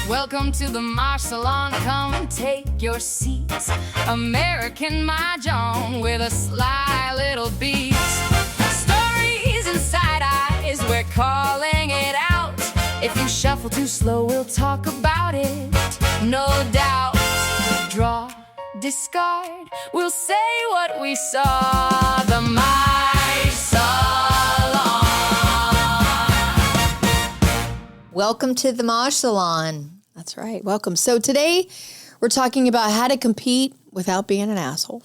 Welcome to the Mahjong Salon, come take your seats. American Mahjong with a sly little beat. Stories inside eyes, we're calling it out. If you shuffle too slow, we'll talk about it. No doubt, draw, discard, we'll say what we saw. The Mahjong Salon. Welcome to the Mahjong Salon. That's right. Welcome. So today we're talking about how to compete without being an asshole.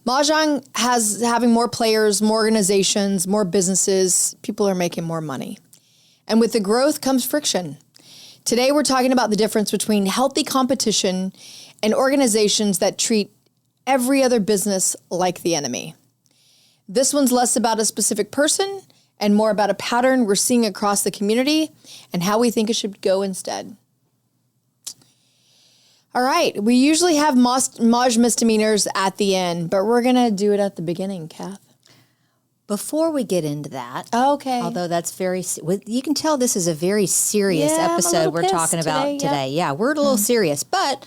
Mahjong has having more players, more organizations, more businesses. People are making more money. And with the growth comes friction. Today we're talking about the difference between healthy competition and organizations that treat every other business like the enemy. This one's less about a specific person and more about a pattern we're seeing across the community and how we think it should go instead. All right, we usually have Maj misdemeanors at the end, but we're going to do it at the beginning, Kath. Before we get into that, Okay. although that's you can tell this is a very serious Yeah, I'm a episode little we're pissed talking about today, today. Yeah, we're a little serious. But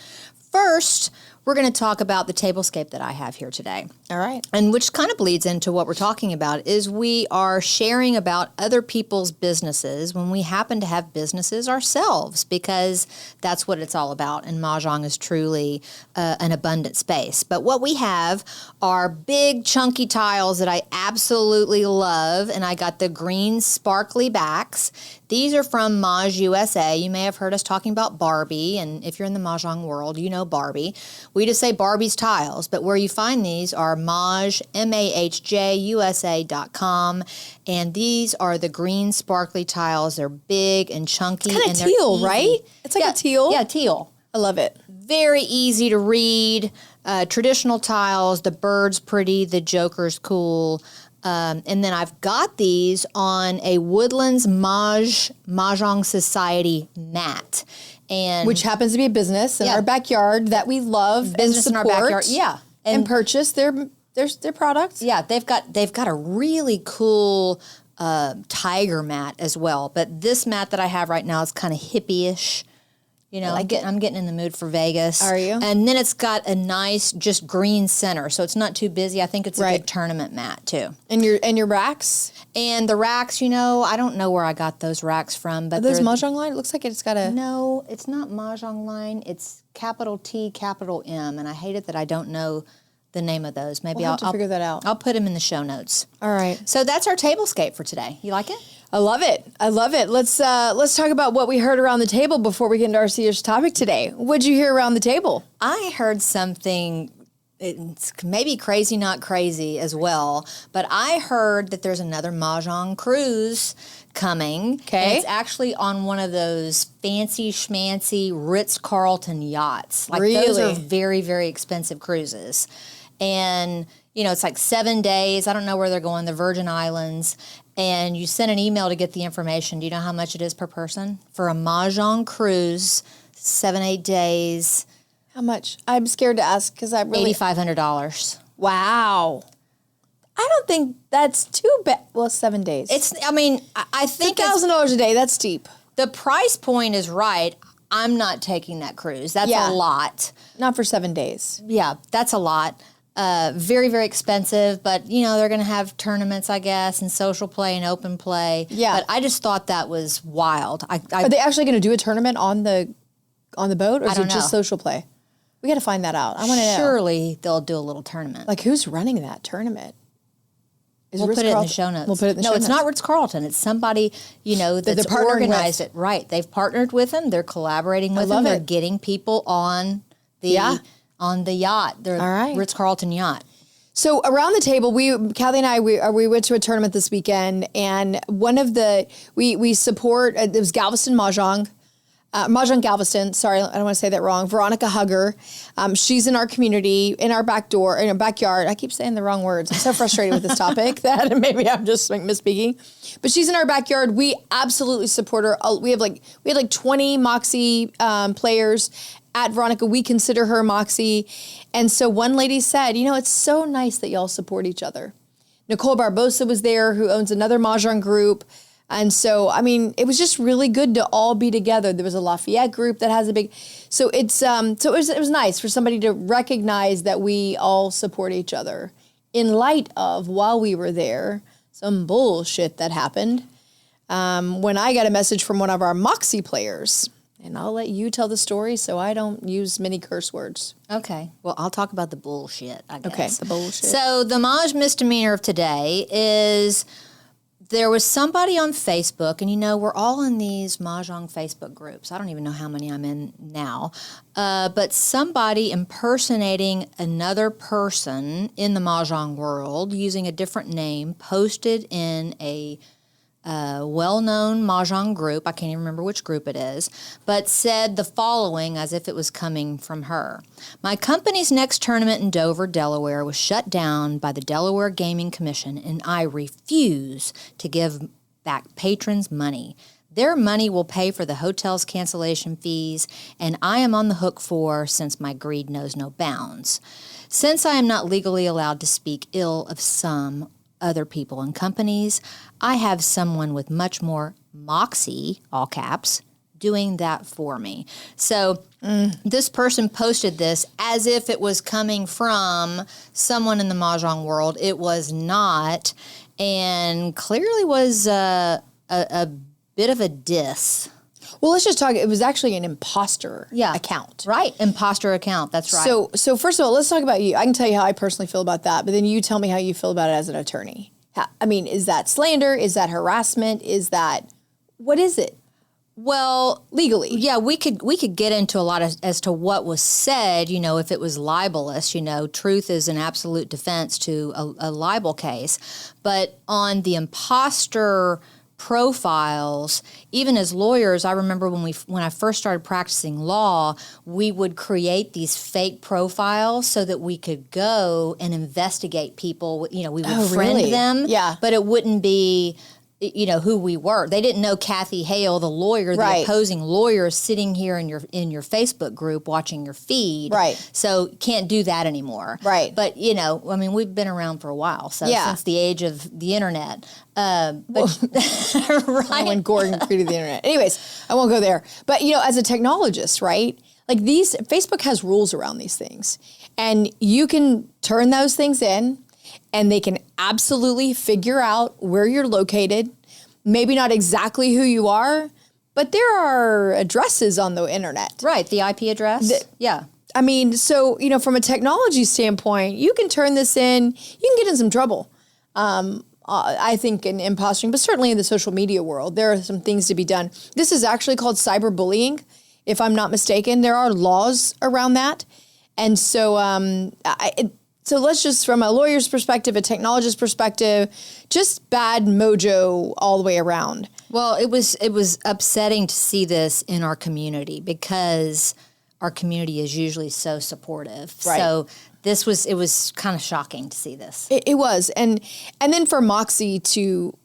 first, we're going to talk about the tablescape that I have here today. All right. And which kind of bleeds into what we're talking about is we are sharing about other people's businesses when we happen to have businesses ourselves, because that's what it's all about. And Mahjong is truly an abundant space. But what we have are big chunky tiles that I absolutely love. And I got the green sparkly backs. These are from Maj USA. You may have heard us talking about Barbie. And if you're in the Mahjong world, you know Barbie. We just say Barbie's tiles. But where you find these are Maj, MAHJUSA.com. And these are the green sparkly tiles. They're big and chunky. Kind of and they're teal, easy. right? It's like a teal. Yeah, teal. I love it. Very easy to read. Traditional tiles. The bird's pretty. The joker's cool. And then I've got these on a Woodlands Mahjong Society mat. And Which happens to be a business in our backyard that we love and support. in our backyard. Yeah. And purchase their products. Yeah, they've got a really cool tiger mat as well. But this mat that I have right now is kind of hippie-ish. You know, I'm getting in the mood for Vegas. Are you? And then it's got a nice, just green center, so it's not too busy. I think it's a good tournament mat too. And your racks? And the racks, you know, I don't know where I got those racks from, but Are those Mahjong line? It looks like it's got a... No, it's not Mahjong line. It's capital T, capital M, and I hate it that I don't know the name of those. Maybe We'll have to figure that out. I'll put them in the show notes. All right. So that's our tablescape for today. You like it? I love it. I love it. Let's talk about what we heard around the table before we get into our serious topic today. What'd you hear around the table? I heard something, it's maybe crazy, not crazy as well, but I heard that there's another Mahjong cruise coming. Okay. And it's actually on one of those fancy schmancy Ritz-Carlton yachts. Like Really? Those are very, very expensive cruises. And, you know, it's like 7 days. I don't know where they're going, the Virgin Islands. And you send an email to get the information. Do you know how much it is per person? For a Mahjong cruise, 7-8 days. How much? I'm scared to ask because I really... $8,500. Wow. I don't think that's too bad. Well, 7 days. I think $1,000 a day. That's steep. the price point is right. I'm not taking that cruise. That's a lot. Not for 7 days. Yeah, that's a lot. Very, very expensive, but you know, they're going to have tournaments, I guess, and social play and open play. Yeah. But I just thought that was wild. Are they actually going to do a tournament on the boat, or is it just know. social play? We got to find that out. I want to know. Surely they'll do a little tournament. Like, who's running that tournament? We'll put it in the show notes. We'll put it in the show No, notes. it's not Ritz-Carlton. It's somebody, you know, that's they're partnering organized with. it. Right. They've partnered with them. They're collaborating with them. love They're it. getting people on the yacht. Their All right. Ritz-Carlton yacht. So around the table, Cathy and I, we went to a tournament this weekend, and one of the, we support, it was Galveston Mahjong, Mahjong Galveston, sorry, I don't want to say that wrong, Veronica Hugger. She's in our community, in our backyard. I keep saying the wrong words. I'm so frustrated with this topic that maybe I'm just misspeaking. But she's in our backyard. We absolutely support her. We had like 20 Moxie players at Veronica. We consider her Moxie. And so one lady said, you know, it's so nice that y'all support each other. Nicole Barbosa was there, who owns another Mahjong group. And so, I mean, it was just really good to all be together. There was a Lafayette group that has a big, so it's, so it was nice for somebody to recognize that we all support each other in light of, while we were there, some bullshit that happened. When I got a message from one of our Moxie players, and I'll let you tell the story so I don't use many curse words. Okay. Well, I'll talk about the bullshit, I guess. Okay, the bullshit. So the Maj misdemeanor of today is there was somebody on Facebook, and we're all in these Mahjong Facebook groups. I don't even know how many I'm in now. But somebody impersonating another person in the Mahjong world using a different name posted in a well-known Mahjong group, I can't even remember which group it is, but said the following as if it was coming from her. My company's next tournament in Dover, Delaware was shut down by the Delaware Gaming Commission, and I refuse to give back patrons money. Their money will pay for the hotel's cancellation fees, and I am on the hook for, since my greed knows no bounds. Since I am not legally allowed to speak ill of some other people and companies, I have someone with much more moxie, all caps, doing that for me. So this person posted this as if it was coming from someone in the Mahjong world. It was not, and clearly was a bit of a diss. Well, let's just talk. It was actually an imposter account. Right, imposter account, that's right. So first of all, let's talk about you. I can tell you how I personally feel about that, but then you tell me how you feel about it as an attorney. I mean, is that slander? Is that harassment? What is it? Well, legally. Yeah, we could get into a lot as to what was said, if it was libelous, truth is an absolute defense to a libel case. But on the imposter profiles, even as lawyers, I remember when I first started practicing law, we would create these fake profiles so that we could go and investigate people. We would friend them, but it wouldn't be who we were. They didn't know Cathy Hale, the lawyer, the opposing lawyer, sitting here in your Facebook group watching your feed. Right. So can't do that anymore. Right. But we've been around for a while. So since the age of the internet. Right. When Gordon created the internet. Anyways, I won't go there. But as a technologist, right? Like Facebook has rules around these things, and you can turn those things in. And they can absolutely figure out where you're located, maybe not exactly who you are, but there are addresses on the internet. Right, the IP address. Yeah. I mean, so, from a technology standpoint, you can turn this in, you can get in some trouble. I think in impostering, but certainly in the social media world, there are some things to be done. This is actually called cyberbullying, if I'm not mistaken. There are laws around that. And so So let's just, from a lawyer's perspective, a technologist's perspective, just bad mojo all the way around. Well, it was upsetting to see this in our community because our community is usually so supportive. Right. So it was kind of shocking to see this. It was, and then for Moxie to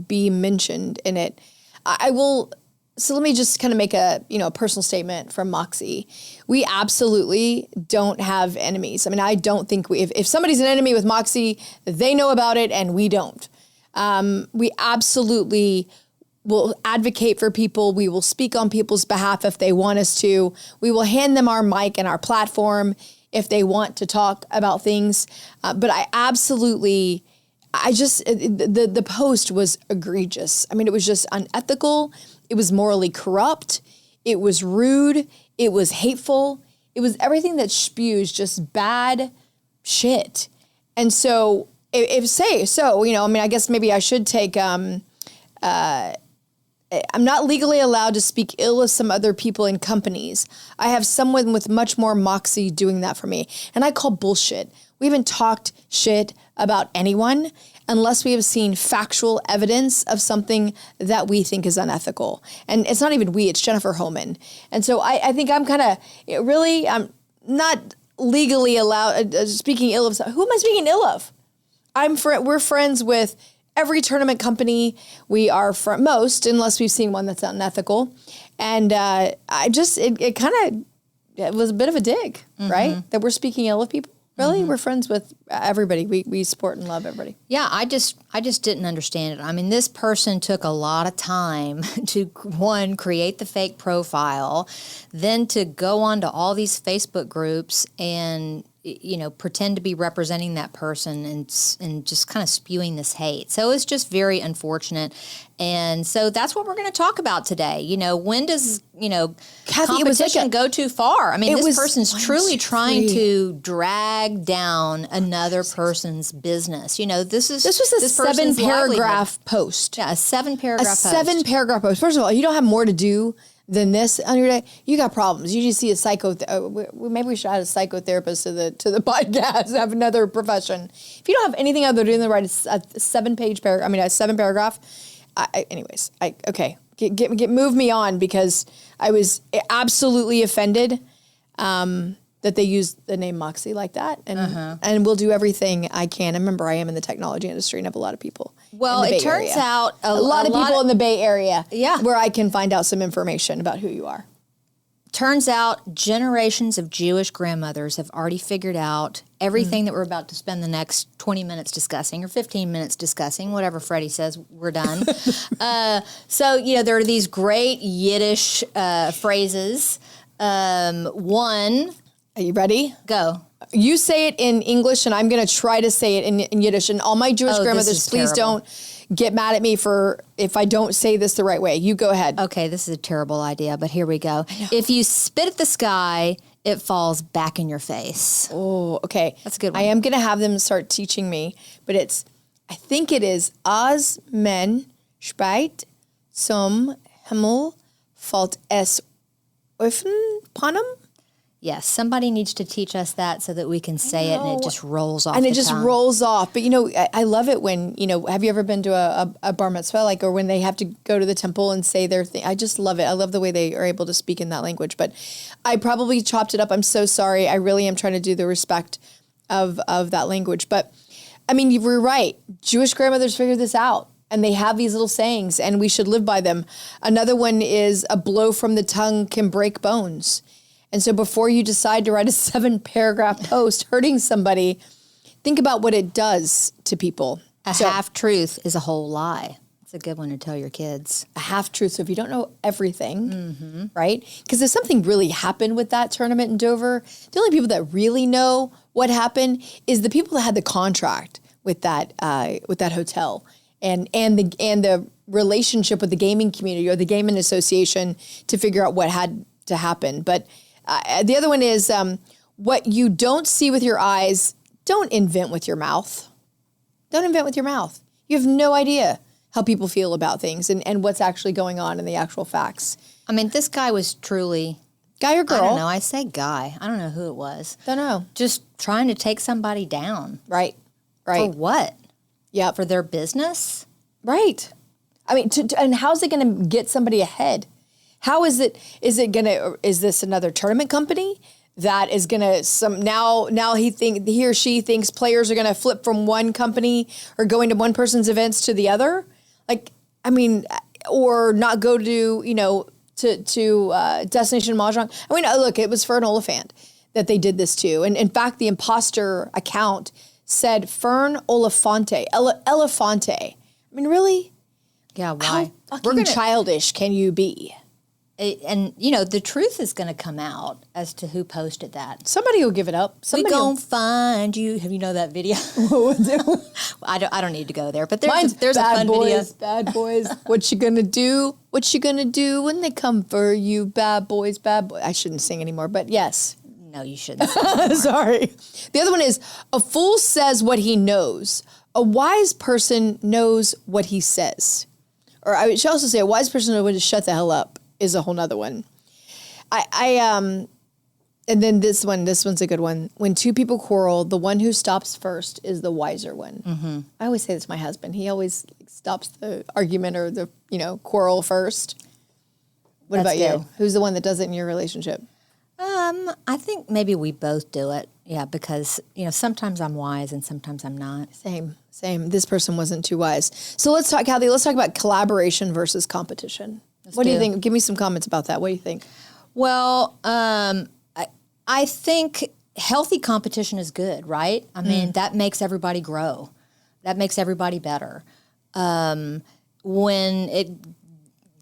be mentioned in it, I will. So let me just kind of make a personal statement from Moxie. We absolutely don't have enemies. I mean, I don't think if somebody's an enemy with Moxie, they know about it and we don't. We absolutely will advocate for people. We will speak on people's behalf if they want us to. We will hand them our mic and our platform if they want to talk about things. But the post was egregious. I mean, it was just unethical. It was morally corrupt. It was rude. It was hateful. It was everything that spews just bad shit. And so I guess maybe I should take, I'm not legally allowed to speak ill of some other people and companies. I have someone with much more moxie doing that for me. And I call bullshit. We haven't talked shit about anyone unless we have seen factual evidence of something that we think is unethical. And it's not even we, it's Jennifer Homan. And so I think I'm not legally allowed, speaking ill of, who am I speaking ill of? We're friends with every tournament company. We are most, unless we've seen one that's unethical. And it was a bit of a dig, right? That we're speaking ill of people. Really? We're friends with everybody. We support and love everybody. Yeah, I just didn't understand it. I mean, this person took a lot of time to, one, create the fake profile, then to go on to all these Facebook groups and, you know, pretend to be representing that person and just kind of spewing this hate. So it's just very unfortunate. And so that's what we're going to talk about today. You know, when does, you know, Cathy, it was competition like go too far? I mean, this person's 1, truly 2, trying 3. to drag down another person's business. You know, this was a this 7-paragraph post. Yeah, a 7-paragraph post. 7-paragraph post. First of all, you don't have more to do than this on your day. You got problems. You just see a maybe we should add a psychotherapist to the podcast. Have another profession. If you don't have anything other to do than write a 7-paragraph. Move me on, because I was absolutely offended that they used the name Moxie like that, and we'll do everything I can. And remember, I am in the technology industry and have a lot of people. Well, it turns out a lot of people in the Bay Area, Yeah. where I can find out some information about who you are. Turns out generations of Jewish grandmothers have already figured out everything that we're about to spend the next 20 minutes discussing or 15 minutes discussing, whatever Freddie says, we're done. So, you know, there are these great Yiddish phrases. One, Are you ready? go. You say it in English, and I'm going to try to say it in Yiddish. And all my Jewish this grandmothers, is please terrible. don't get mad at me if I don't say this the right way. You go ahead. Okay, this is a terrible idea, but here we go. If you spit at the sky, it falls back in your face. Oh, okay. That's a good one. I am going to have them start teaching me, but I think it is As men speit zum Himmel fällt es öffnen panem. Yes, somebody needs to teach us that so that we can say it and it just rolls off And the it just tongue. rolls off. But, you know, I love it when, you know, have you ever been to a bar mitzvah, like, or when they have to go to the temple and say their thing? I just love it. I love the way they are able to speak in that language. But I probably chopped it up. I'm so sorry. I really am trying to do the respect of that language. But, I mean, you were right. Jewish grandmothers figured this out. And they have these little sayings, and we should live by them. Another one is, a blow from the tongue can break bones. And so before you decide to write a 7-paragraph post hurting somebody, think about what it does to people. A half-truth is a whole lie. It's a good one to tell your kids. A half-truth. So if you don't know everything, right? Because if something really happened with that tournament in Dover, the only people that really know what happened is the people that had the contract with that hotel and the relationship with the gaming community or the gaming association to figure out what had to happen. But the other one is what you don't see with your eyes, don't invent with your mouth. Don't invent with your mouth. You have no idea how people feel about things and what's actually going on in the actual facts. I mean, this guy was truly... Guy or girl? I don't know. I say guy. I don't know who it was. Don't know. Just trying to take somebody down. Right. For what? Yeah. For their business? Right. I mean, and how's it going to get somebody ahead? How is it? Is this another tournament company that is going to now he or she thinks players are going to flip from one company or going to one person's events to the other? Like, I mean, or not go to, you know, to Destination Mahjong. I mean, look, it was Fern Oliphant that they did this to. And in fact, the imposter account said Fern Olifante, Elefante. I mean, really? Yeah, why? How fucking childish can you be? And, you know, the truth is going to come out as to who posted that. Somebody will give it up. Somebody will find you. Have you know that video? I don't need to go there, but there's a fun video. Bad boys. What you gonna do? What you gonna do when they come for you? Bad boys, bad boys. I shouldn't sing anymore, but yes. No, you shouldn't. Sorry. The other one is, a fool says what he knows. A wise person knows what he says. Or I should also say, a wise person knows when to shut the hell up is a whole nother one. And then this one's a good one. When two people quarrel, the one who stops first is the wiser one. Mm-hmm. I always say this to my husband. He always stops the argument or the, you know, quarrel first. What That's about good. you? Who's the one that does it in your relationship? I think maybe we both do it. Yeah, because, you know, sometimes I'm wise and sometimes I'm not. Same. This person wasn't too wise. So let's talk, Cathy, let's talk about collaboration versus competition. What do you think? Give me some comments about that. What do you think? Well, I think healthy competition is good, right? I mean, that makes everybody grow. That makes everybody better. When it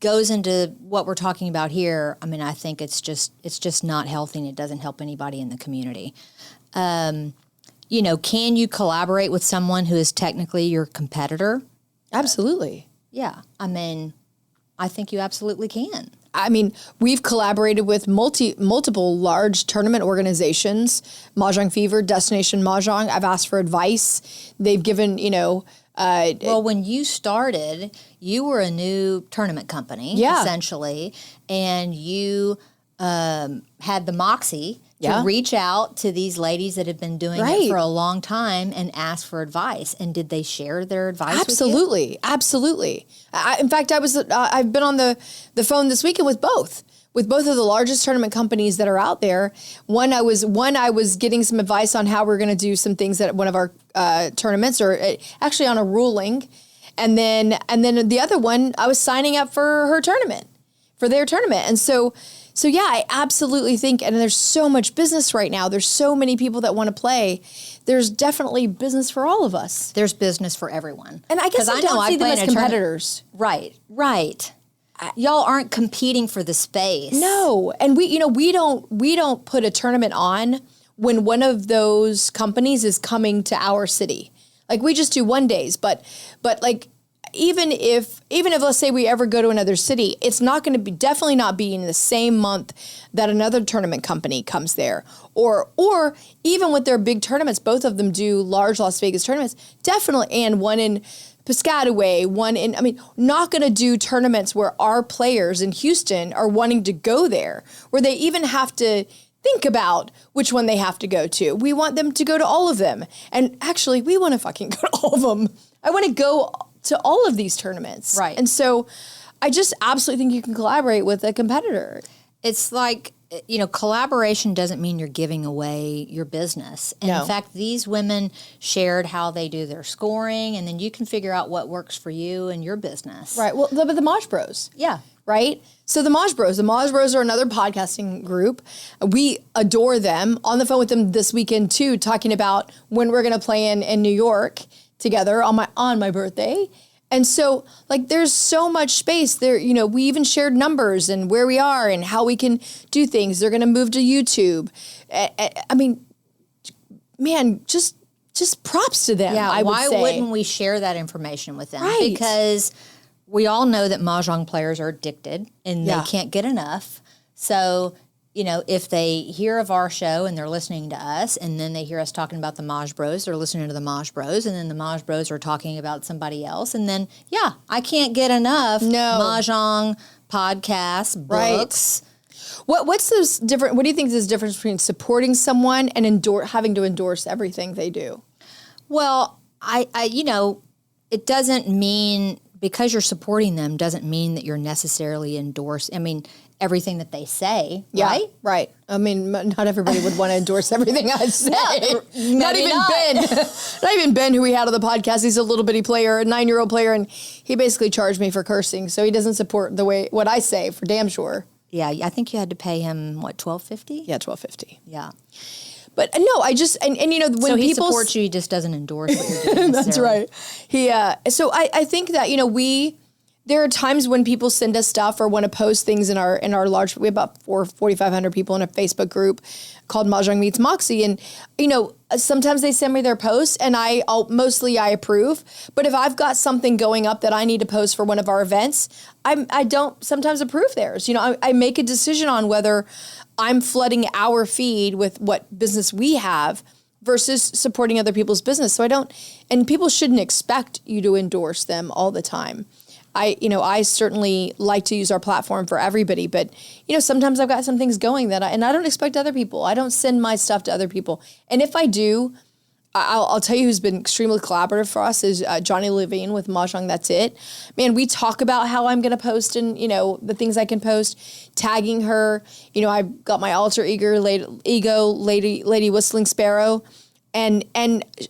goes into what we're talking about here, I mean, I think it's just not healthy, and it doesn't help anybody in the community. Can you collaborate with someone who is technically your competitor? Absolutely. Yeah. I mean, I think you absolutely can. I mean, we've collaborated with multiple large tournament organizations, Mahjong Fever, Destination Mahjong. I've asked for advice. They've given, well, when you started, you were a new tournament company, essentially, and you had the moxie to reach out to these ladies that have been doing it for a long time and ask for advice. And did they share their advice Absolutely. with you? Absolutely. In fact, I've been on the phone this weekend with both of the largest tournament companies that are out there. I was getting some advice on how we're going to do some things at one of our tournaments, or actually on a ruling. And then the other one, I was signing up for their tournament. And so yeah, I absolutely think, and there's so much business right now. There's so many people that want to play. There's definitely business for all of us. There's business for everyone. And I guess I don't see them as competitors. Right. Y'all aren't competing for the space. No, and we don't put a tournament on when one of those companies is coming to our city. Like, we just do one days, but like, even if let's say we ever go to another city, it's not going to definitely not be in the same month that another tournament company comes there. Or even with their big tournaments, both of them do large Las Vegas tournaments, definitely, and one in Piscataway, not going to do tournaments where our players in Houston are wanting to go there, where they even have to think about which one they have to go to. We want them to go to all of them. And actually, we want to fucking go to all of them. I want to go to all of these tournaments. Right. And so I just absolutely think you can collaborate with a competitor. It's like, collaboration doesn't mean you're giving away your business. And in fact, these women shared how they do their scoring, and then you can figure out what works for you and your business. Right. Well, but the Maj Bros. Yeah. Right? So the Maj Bros are another podcasting group. We adore them. On the phone with them this weekend too, talking about when we're going to play in New York together on my birthday. And so, like, there's so much space there. We even shared numbers and where we are and how we can do things. They're going to move to YouTube. I mean, man, just props to them. Yeah, why wouldn't we share that information with them? Right. Because we all know that Mahjong players are addicted and they can't get enough. So, if they hear of our show and they're listening to us, and then they hear us talking about the Maj Bros, they're listening to the Maj Bros, and then the Maj Bros are talking about somebody else, and then, I can't get enough Mahjong podcasts, books. Right. What's this different? What do you think is the difference between supporting someone and having to endorse everything they do? Well, it doesn't mean, because you're supporting them doesn't mean that you're necessarily endorsing everything that they say, right? Right. I mean, not everybody would want to endorse everything I say. Not even Ben. Not even Ben, who we had on the podcast. He's a little bitty player, a 9-year-old player, and he basically charged me for cursing. So he doesn't support what I say, for damn sure. Yeah, I think you had to pay him, $12.50? Yeah, $12.50. Yeah. But no, I just, and when so he people supports you, he just doesn't endorse what you're doing. That's right. So I think that, there are times when people send us stuff or want to post things in our large, we have about 4,500 people in a Facebook group called Mahjong Meets Moxie. And, sometimes they send me their posts and I approve. But if I've got something going up that I need to post for one of our events, I don't sometimes approve theirs. I make a decision on whether I'm flooding our feed with what business we have versus supporting other people's business. So and people shouldn't expect you to endorse them all the time. I certainly like to use our platform for everybody, but, sometimes I've got some things going and I don't expect other people. I don't send my stuff to other people. And if I do, I'll tell you who's been extremely collaborative for us is Johnny Levine with Mahjong That's It. Man, we talk about how I'm going to post and, the things I can post, tagging her. I've got my alter ego, Lady Whistling Sparrow. And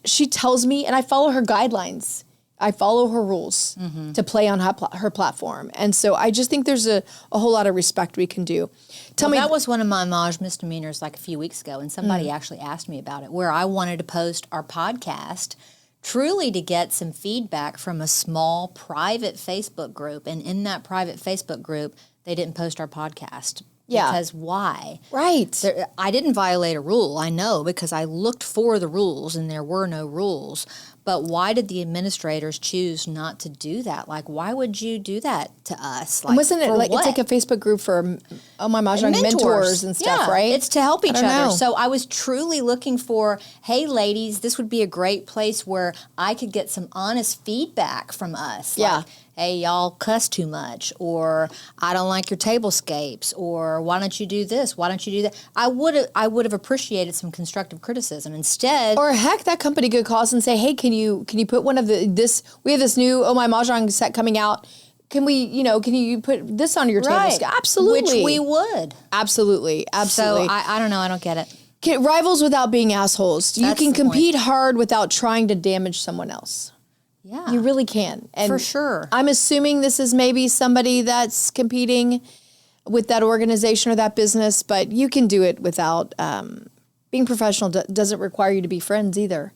she tells me, and I follow her guidelines I follow her rules to play on her platform. And so I just think there's a whole lot of respect we can do. Tell me. That was one of my Maj misdemeanors like a few weeks ago, and somebody actually asked me about it, where I wanted to post our podcast truly to get some feedback from a small private Facebook group. And in that private Facebook group, they didn't post our podcast. Yeah. Because why? Right. I didn't violate a rule, I know, because I looked for the rules and there were no rules. But why did the administrators choose not to do that? Like, why would you do that to us? Like, Wasn't it like what? it's like a Facebook group for my Mahjong mentors and stuff, yeah, right? It's to help each don't other. know. So I was truly looking for, hey, ladies, this would be a great place where I could get some honest feedback from us. Yeah. Like, hey, y'all cuss too much, or I don't like your tablescapes, or why don't you do this? Why don't you do that? I would have appreciated some constructive criticism. Instead, Or heck, that company could call us and say, "Hey, can you put one of this? We have this new Oh My Mahjong set coming out. Can you put this on your right, table?" Absolutely, which we would. absolutely. So I don't know. I don't get it. Rivals without being assholes. You That's can the point. compete hard without trying to damage someone else. Yeah, You really can. And for sure. I'm assuming this is maybe somebody that's competing with that organization or that business, but you can do it without being professional. Doesn't require you to be friends either.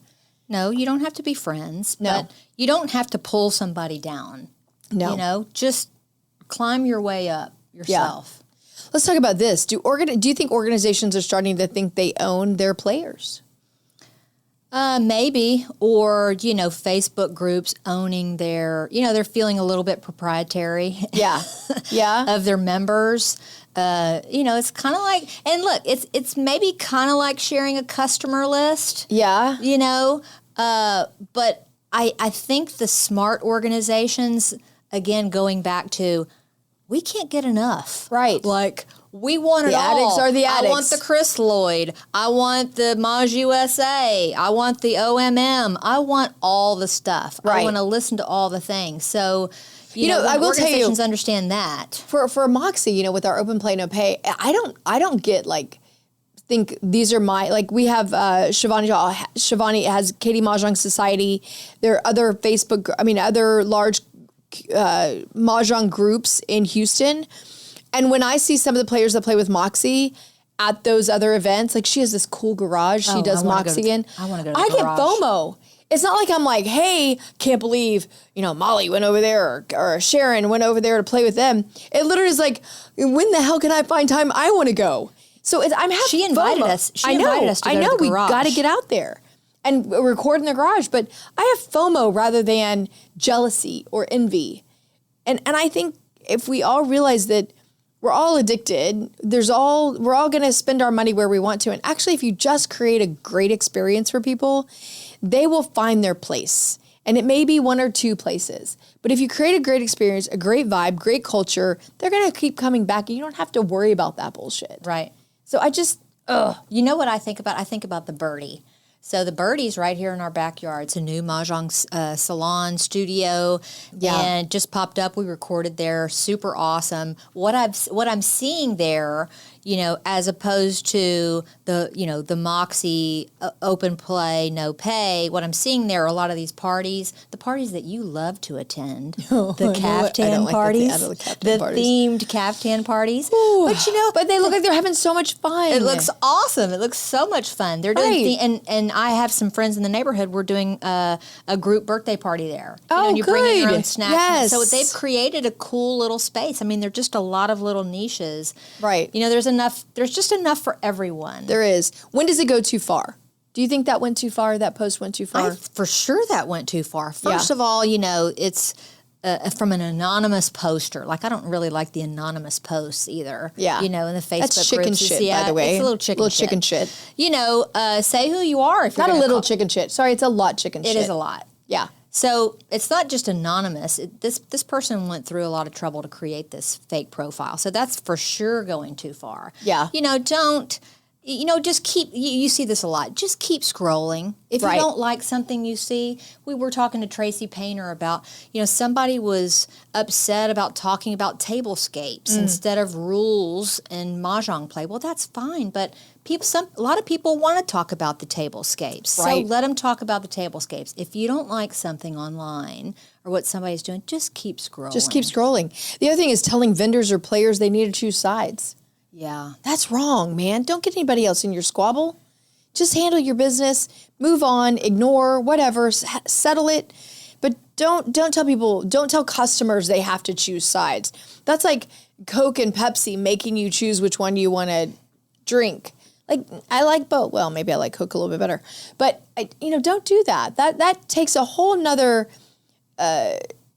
No, you don't have to be friends. No. But you don't have to pull somebody down. No. You know, just climb your way up yourself. Let's talk about this. Do you think organizations are starting to think they own their players? Maybe, or, Facebook groups owning their, they're feeling a little bit proprietary. Yeah. Yeah. Of their members. It's kind of like, and look, it's maybe kind of like sharing a customer list. Yeah. But I think the smart organizations, again, going back to, we can't get enough. Right. Like, we want it The all. addicts are the I want addicts. the Chris Lloyd. I want the Maj USA. I want the OMM. I want all the stuff. Right. I want to listen to all the things. So, I will tell you, organizations understand that. For Moxie, with our open play no pay, I don't get think these are we have Shivani has Katie Mahjong Society. There are other other large Mahjong groups in Houston. And when I see some of the players that play with Moxie at those other events, like she has this cool garage she does Moxie in. I want to go to I the get garage. FOMO. It's not like I'm like, hey, can't believe, Molly went over there or Sharon went over there to play with them. It literally is like, when the hell can I find time? I want to go. So I'm having She invited FOMO. us. She invited us to go to the we garage. got to get out there and record in the garage. But I have FOMO rather than jealousy or envy. And I think if we all realize that we're all addicted, we're all going to spend our money where we want to. And actually, if you just create a great experience for people, they will find their place. And it may be one or two places. But if you create a great experience, a great vibe, great culture, they're going to keep coming back and you don't have to worry about that bullshit. Right. So I just, You know what I think about? I think about the Birdie. So the Birdie's right here in our backyard. It's a new Mahjong salon studio, and just popped up. We recorded there. Super awesome. What I'm seeing there, as opposed to the Moxie open play no pay. What I'm seeing there are a lot of these parties, the parties that you love to attend, the caftan parties, the themed caftan parties. Ooh, But but they look like they're having so much fun. it looks awesome. It looks so much fun. They're doing Right. and I have some friends in the neighborhood. We're doing a group birthday party there. Oh, you bring in your good. own snacks. Yes. So they've created a cool little space. I mean, they're just a lot of little niches. Right. There's just enough for everyone. There is. When does it go too far? Do you think that went too far? That post went too far? For sure that went too far. First of all, it's from an anonymous poster. Like, I don't really like the anonymous posts either. Yeah. In the Facebook That's chicken groups. shit, Yeah, by the way. It's a little chicken shit. Say who you are. If you're Not a gonna little call- chicken shit. Sorry, it's a lot chicken shit. It is a lot. Yeah. So it's not just anonymous. This person went through a lot of trouble to create this fake profile. So that's for sure going too far. Yeah. Don't just keep, you see this a lot, just keep scrolling. If you Right. don't like something you see, we were talking to Tracy Painter about, somebody was upset about talking about tablescapes instead of rules and Mahjong play. Well, that's fine, but a lot of people want to talk about the tablescapes. Right. So let them talk about the tablescapes. If you don't like something online or what somebody's doing, just keep scrolling. Just keep scrolling. The other thing is telling vendors or players they need to choose sides. Yeah. That's wrong, man. Don't get anybody else in your squabble. Just handle your business, move on, ignore, whatever, settle it. But don't tell customers they have to choose sides. That's like Coke and Pepsi making you choose which one you want to drink. Like, I like both. Well, maybe I like Coke a little bit better. But, don't do that. That takes a whole nother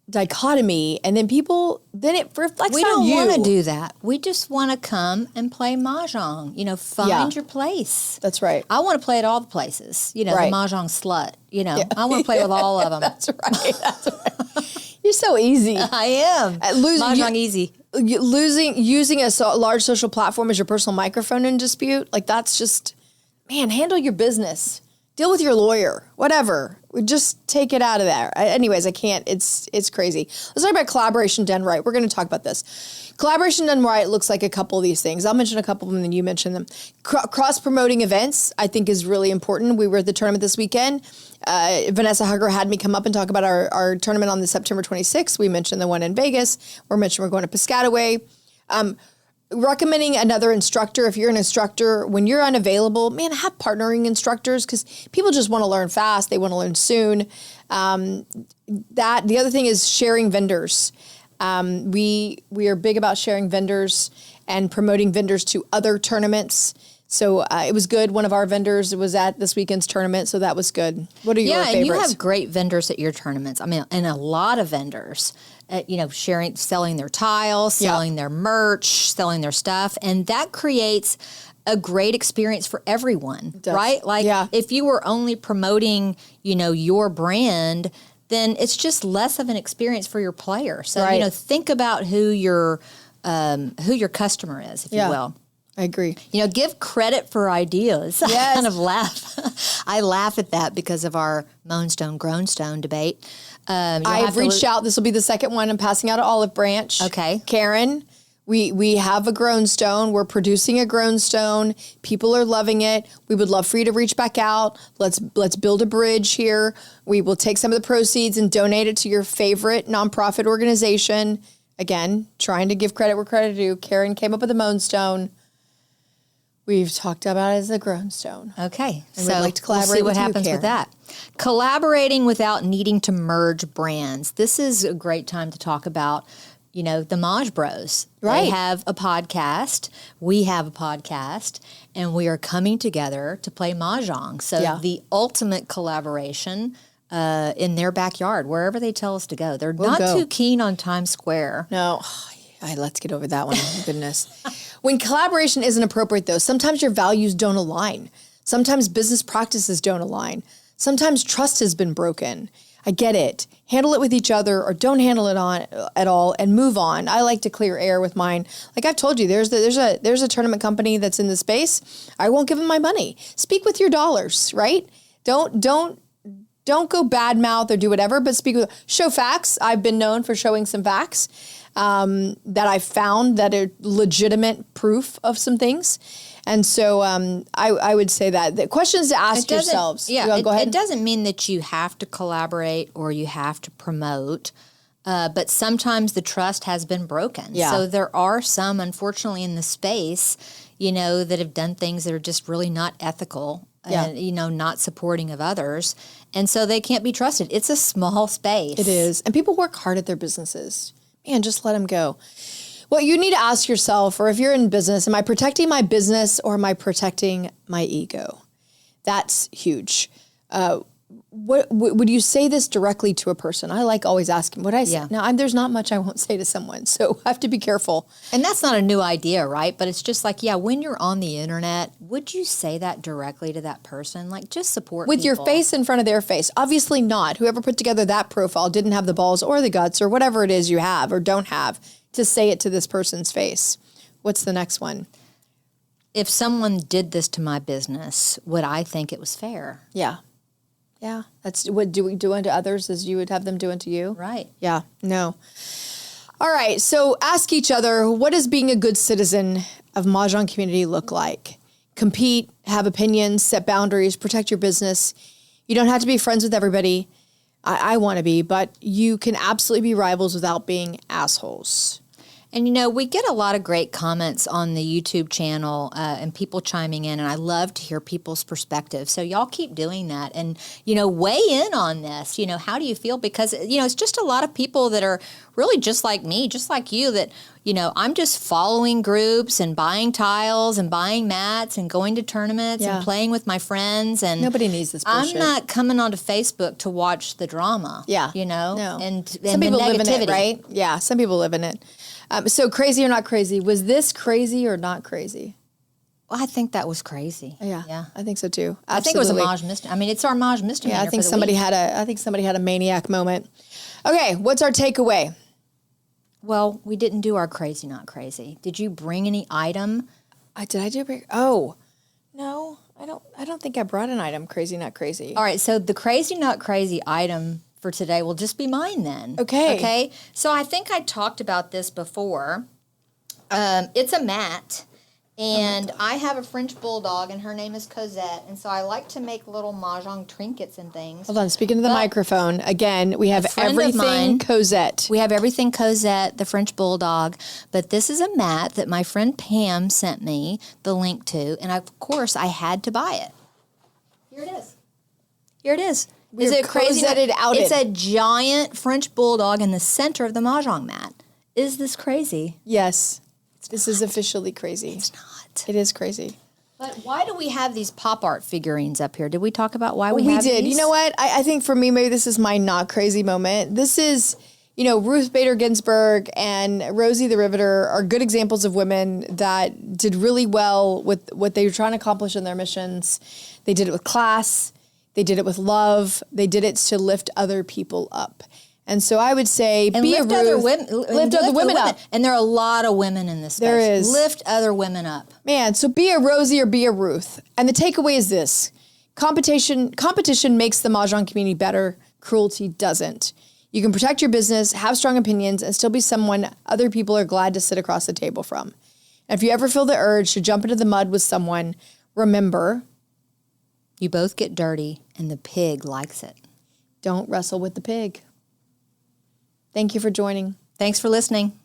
dichotomy, and then it reflects We on don't you. want to do that. We just want to come and play Mahjong. Find Yeah. your place. That's right. I want to play at all the places. The Right. Mahjong slut. I want to play with all of them. That's right. That's right. You're so easy. I am. Mahjong easy. Using a large social platform as your personal microphone in dispute, like that's just, man, handle your business. Deal with your lawyer, whatever. Just take it out of there. Anyways, I can't. It's crazy. Let's talk about collaboration done right. We're going to talk about this. Collaboration done right looks like a couple of these things. I'll mention a couple of them and you mention them. Cross-promoting events, I think, is really important. We were at the tournament this weekend. Vanessa Hugger had me come up and talk about our tournament on the September 26th. We mentioned the one in Vegas. We're going to Piscataway. Recommending another instructor. If you're an instructor, when you're unavailable, man, have partnering instructors because people just want to learn fast. They want to learn soon. The other thing is sharing vendors. We are big about sharing vendors and promoting vendors to other tournaments. So it was good. One of our vendors was at this weekend's tournament, so that was good. What are your favorites? Yeah, and you have great vendors at your tournaments. I mean, and a lot of vendors, selling their tiles, selling their merch, selling their stuff, and that creates a great experience for everyone, right? Like, if you were only promoting, your brand, then it's just less of an experience for your player. So, think about who your customer is, if you will. I agree. Give credit for ideas. Yes. I kind of laugh. I laugh at that because of our Moanstone, Grownstone debate. I've reached out. This will be the second one. I'm passing out an olive branch. Okay. Karen, we have a Grownstone. We're producing a Grownstone. People are loving it. We would love for you to reach back out. Let's build a bridge here. We will take some of the proceeds and donate it to your favorite nonprofit organization. Again, trying to give credit where credit is due. Karen came up with the Moanstone. We've talked about it as a Grownstone. Okay. And so we'd like to collaborate we'll see what with you, happens Karen. with that. Collaborating without needing to merge brands. This is a great time to talk about, the Maj Bros. Right. They have a podcast. We have a podcast. And we are coming together to play Mahjong. So the ultimate collaboration in their backyard, wherever they tell us to go. They're not too keen on Times Square. No. Let's get over that one. Goodness. When collaboration isn't appropriate, though, sometimes your values don't align. Sometimes business practices don't align. Sometimes trust has been broken. I get it. Handle it with each other or don't handle it at all and move on. I like to clear air with mine. Like I've told you, there's a tournament company that's in the space. I won't give them my money. Speak with your dollars, right? Don't go bad mouth or do whatever, but show facts. I've been known for showing some facts that I found that are legitimate proof of some things. And so I would say that the questions to ask yourselves. Yeah, go ahead. It doesn't mean that you have to collaborate or you have to promote, but sometimes the trust has been broken. Yeah. So there are some, unfortunately, in the space, that have done things that are just really not ethical. And, not supporting of others. And so they can't be trusted. It's a small space. It is. And people work hard at their businesses. Man, just let them go. Well, you need to ask yourself, or if you're in business, am I protecting my business or am I protecting my ego? That's huge. What would you say this directly to a person? I like always asking what I say. Yeah. Now, there's not much I won't say to someone, so I have to be careful. And that's not a new idea, right? But it's just like, when you're on the internet, would you say that directly to that person? Like, just support With your people. face in front of their face. Obviously not. Whoever put together that profile didn't have the balls or the guts or whatever it is you have or don't have to say it to this person's face. What's the next one? if someone did this to my business, would I think it was fair? Yeah. Yeah. That's what do we do unto others as you would have them do unto you? Right. Yeah. No. All right. So ask each other, what does being a good citizen of Mahjong community look like? Compete, have opinions, set boundaries, protect your business. You don't have to be friends with everybody. I want to be, but you can absolutely be rivals without being assholes. And, we get a lot of great comments on the YouTube channel and people chiming in, and I love to hear people's perspective. So y'all keep doing that and, weigh in on this. How do you feel? Because, it's just a lot of people that are really just like me, just like you, that, I'm just following groups and buying tiles and buying mats and going to tournaments and playing with my friends. And nobody needs this bullshit. I'm not coming onto Facebook to watch the drama. Yeah. No. And some people live in it, right? Yeah, some people live in it. So crazy or not crazy? Was this crazy or not crazy? Well, I think that was crazy. Yeah. I think so too. Absolutely. I think it was a Maj misdemeanor. I mean, it's our Maj misdemeanor. Yeah, I think somebody had a maniac moment. Okay, what's our takeaway? Well, we didn't do our crazy, not crazy. Did you bring any item? Did I do a break? Oh, no, I don't think I brought an item. Crazy, not crazy. All right, so the crazy, not crazy item for today will just be mine then. Okay. So I think I talked about this before. It's a mat, and I have a French bulldog, and her name is Cosette, and so I like to make little Mahjong trinkets and things. Hold on, speaking to the microphone, again, we have friend of everything mine- Cosette. We have everything Cosette, the French bulldog, but this is a mat that my friend Pam sent me the link to, and of course I had to buy it. Here it is. Here it is. Is it crazy? Cosetted outed. It's a giant French bulldog in the center of the Mahjong mat. Is this crazy? Yes. This is officially crazy. It's not. It is crazy. But why do we have these pop art figurines up here? Did we talk about why we have did. these? You know what? I think for me, maybe this is my not crazy moment. This is, Ruth Bader Ginsburg and Rosie the Riveter are good examples of women that did really well with what they were trying to accomplish in their missions. They did it with class. They did it with love. They did it to lift other people up. And so I would say, and be lift a Ruth, other women, lift other women up. And there are a lot of women in this space. There is. Lift other women up. Man, so be a Rosie or be a Ruth. And the takeaway is this. Competition makes the Mahjong community better. Cruelty doesn't. You can protect your business, have strong opinions, and still be someone other people are glad to sit across the table from. And if you ever feel the urge to jump into the mud with someone, remember, you both get dirty, and the pig likes it. Don't wrestle with the pig. Thank you for joining. Thanks for listening.